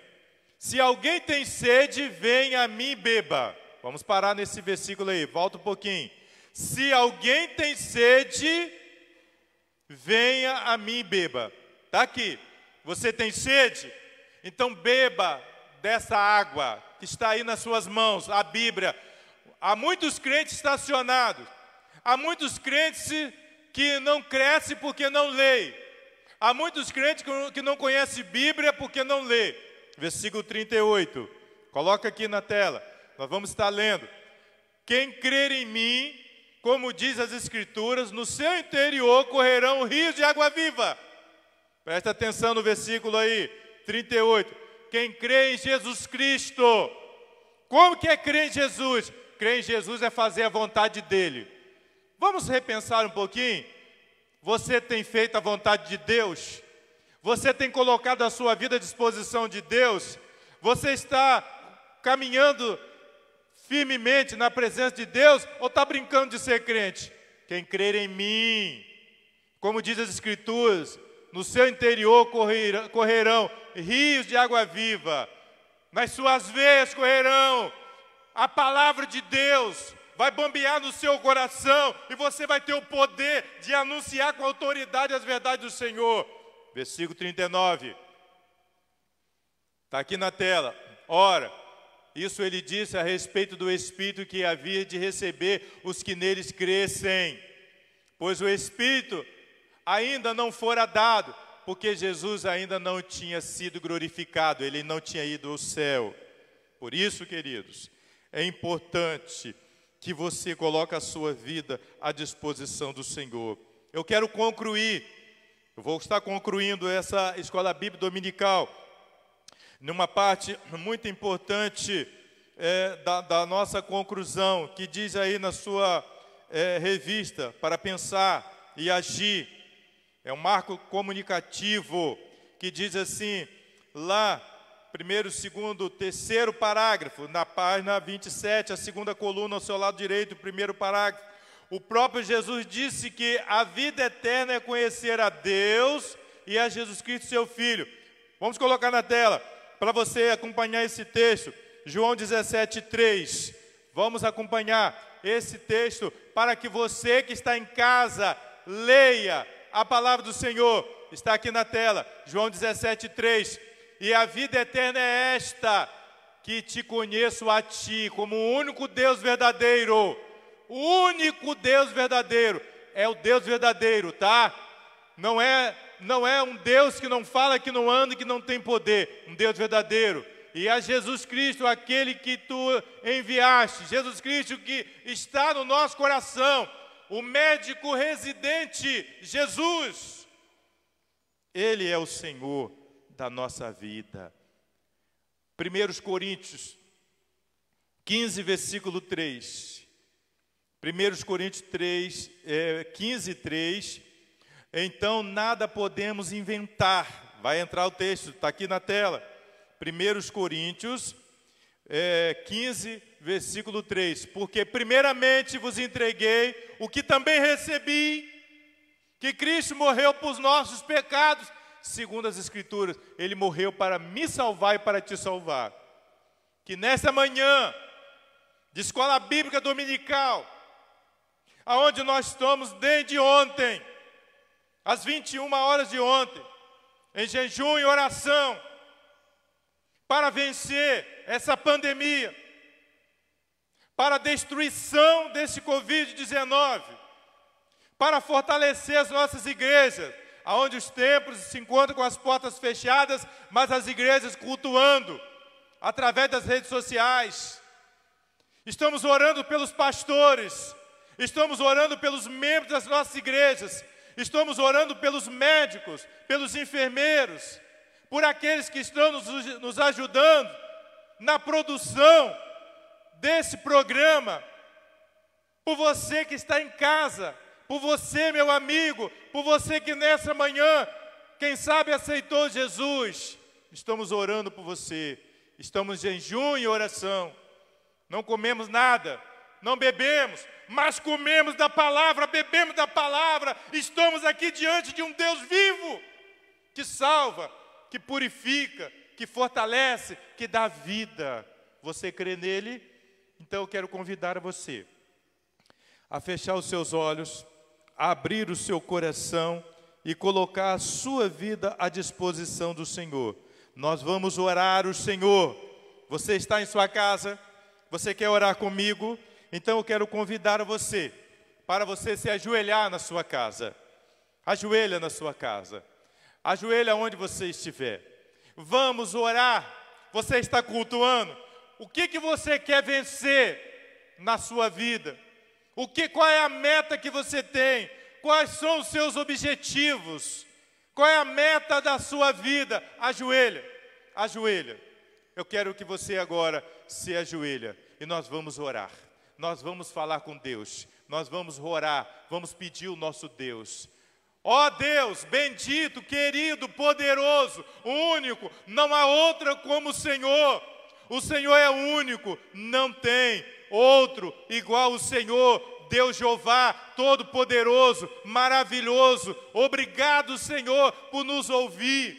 se alguém tem sede, venha a mim e beba. Vamos parar nesse versículo aí, volta um pouquinho. Se alguém tem sede, venha a mim e beba. Está aqui. Você tem sede? Então beba dessa água que está aí nas suas mãos, a Bíblia. Há muitos crentes estacionados. Há muitos crentes que não crescem porque não leem. Há muitos crentes que não conhecem Bíblia porque não lê. Versículo 38. Coloca aqui na tela. Nós vamos estar lendo. Quem crer em mim, como diz as Escrituras, no seu interior correrão rios de água viva. Presta atenção no versículo aí, 38. Quem crê em Jesus Cristo. Como que é crer em Jesus? Crer em Jesus é fazer a vontade dEle. Vamos repensar um pouquinho? Você tem feito a vontade de Deus? Você tem colocado a sua vida à disposição de Deus? Você está caminhando firmemente na presença de Deus ou está brincando de ser crente? Quem crer em mim, como diz as Escrituras, no seu interior correrão rios de água viva, nas suas veias correrão. A palavra de Deus vai bombear no seu coração e você vai ter o poder de anunciar com autoridade as verdades do Senhor. Versículo 39. Está aqui na tela. Ora, isso ele disse a respeito do Espírito que havia de receber os que neles crescem. Pois o Espírito ainda não fora dado, porque Jesus ainda não tinha sido glorificado, ele não tinha ido ao céu. Por isso, queridos, é importante que você coloque a sua vida à disposição do Senhor. Eu quero concluir, eu vou estar concluindo essa escola bíblica dominical, numa parte muito importante da nossa conclusão, que diz aí na sua revista, para pensar e agir. É um marco comunicativo que diz assim, lá, primeiro, segundo, terceiro parágrafo, na página 27, a segunda coluna ao seu lado direito, o primeiro parágrafo. O próprio Jesus disse que a vida eterna é conhecer a Deus e a Jesus Cristo, seu Filho. Vamos colocar na tela, para você acompanhar esse texto, João 17:3. Vamos acompanhar esse texto para que você que está em casa leia a palavra do Senhor. Está aqui na tela, João 17:3. E a vida eterna é esta, que te conheço a ti como o único Deus verdadeiro. O único Deus verdadeiro é o Deus verdadeiro, tá? Não é um Deus que não fala, que não anda, que não tem poder. Um Deus verdadeiro. E a Jesus Cristo, aquele que tu enviaste. Jesus Cristo que está no nosso coração. O médico residente, Jesus. Ele é o Senhor da nossa vida. 1 Coríntios 15, versículo 3. 1 Coríntios 15, 3. Então nada podemos inventar. Vai entrar o texto, está aqui na tela. 1 Coríntios 15, versículo 3. Porque primeiramente vos entreguei o que também recebi, que Cristo morreu por os nossos pecados, segundo as Escrituras. Ele morreu para me salvar e para te salvar. Que nessa manhã de escola bíblica dominical, aonde nós estamos desde ontem, às 21 horas de ontem, em jejum e oração, para vencer essa pandemia, para a destruição desse Covid-19, para fortalecer as nossas igrejas, aonde os templos se encontram com as portas fechadas, mas as igrejas cultuando, através das redes sociais. Estamos orando pelos pastores, estamos orando pelos membros das nossas igrejas, estamos orando pelos médicos, pelos enfermeiros, por aqueles que estão nos ajudando na produção desse programa, por você que está em casa, por você, meu amigo, por você que nessa manhã, quem sabe aceitou Jesus. Estamos orando por você Estamos em jejum e oração. Não comemos nada, não bebemos, mas comemos da palavra, bebemos da palavra. Estamos aqui diante de um Deus vivo, que salva, que purifica, que fortalece, que dá vida. Você crê nele? Então eu quero convidar você a fechar os seus olhos, a abrir o seu coração e colocar a sua vida à disposição do Senhor. Nós vamos orar o Senhor. Você está em sua casa? Você quer orar comigo? Então eu quero convidar você, para você se ajoelhar na sua casa. Ajoelha na sua casa. Ajoelha onde você estiver. Vamos orar. Você está cultuando. O que você quer vencer na sua vida? Qual é a meta que você tem? Quais são os seus objetivos? Qual é a meta da sua vida? Ajoelha, ajoelha. Eu quero que você agora se ajoelha e nós vamos orar. Nós vamos falar com Deus. Nós vamos orar, vamos pedir o nosso Deus. Ó Deus, bendito, querido, poderoso, único, não há outra como o Senhor. O Senhor é único, não tem outro igual o Senhor. Deus Jeová, todo-poderoso, maravilhoso. Obrigado, Senhor, por nos ouvir.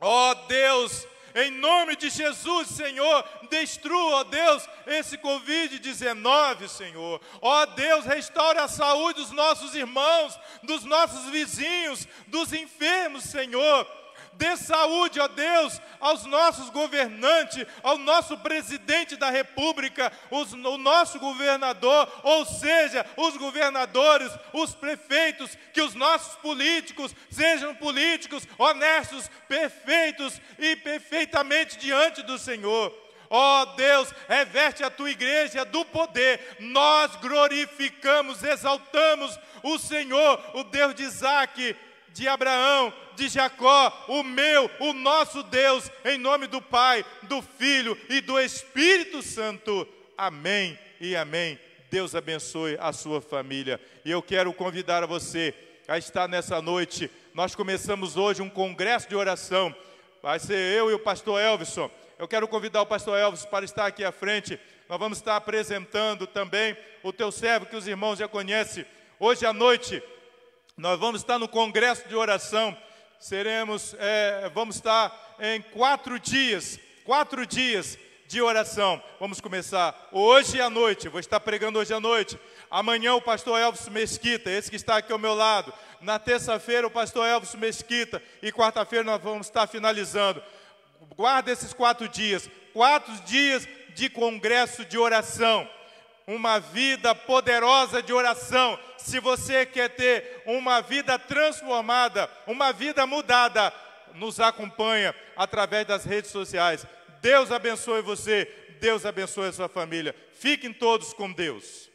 Ó Deus, em nome de Jesus, Senhor, destrua, ó Deus, esse Covid-19, Senhor. Ó Deus, restaura a saúde dos nossos irmãos, dos nossos vizinhos, dos enfermos, Senhor. Dê saúde, ó Deus, aos nossos governantes, ao nosso presidente da República, o nosso governador, ou seja, os governadores, os prefeitos, que os nossos políticos sejam políticos honestos, perfeitos e perfeitamente diante do Senhor. Ó Deus, reveste a tua igreja do poder. Nós glorificamos, exaltamos o Senhor, o Deus de Isaac, de Abraão, de Jacó, o nosso Deus, em nome do Pai, do Filho e do Espírito Santo. Amém e amém. Deus abençoe a sua família. E eu quero convidar você a estar nessa noite. Nós começamos hoje um congresso de oração. Vai ser eu e o pastor Elvison. Eu quero convidar o pastor Elvison para estar aqui à frente. Nós vamos estar apresentando também o teu servo, que os irmãos já conhecem. Hoje à noite, nós vamos estar no congresso de oração. Vamos estar em 4 dias de oração. Vamos começar hoje à noite. Vou estar pregando hoje à noite. Amanhã o pastor Elvis Mesquita, esse que está aqui ao meu lado. Na terça-feira o pastor Elvis Mesquita. E quarta-feira nós vamos estar finalizando. Guarda esses 4 dias. 4 dias de congresso de oração. Uma vida poderosa de oração. Se você quer ter uma vida transformada, uma vida mudada, nos acompanha através das redes sociais. Deus abençoe você, Deus abençoe a sua família. Fiquem todos com Deus.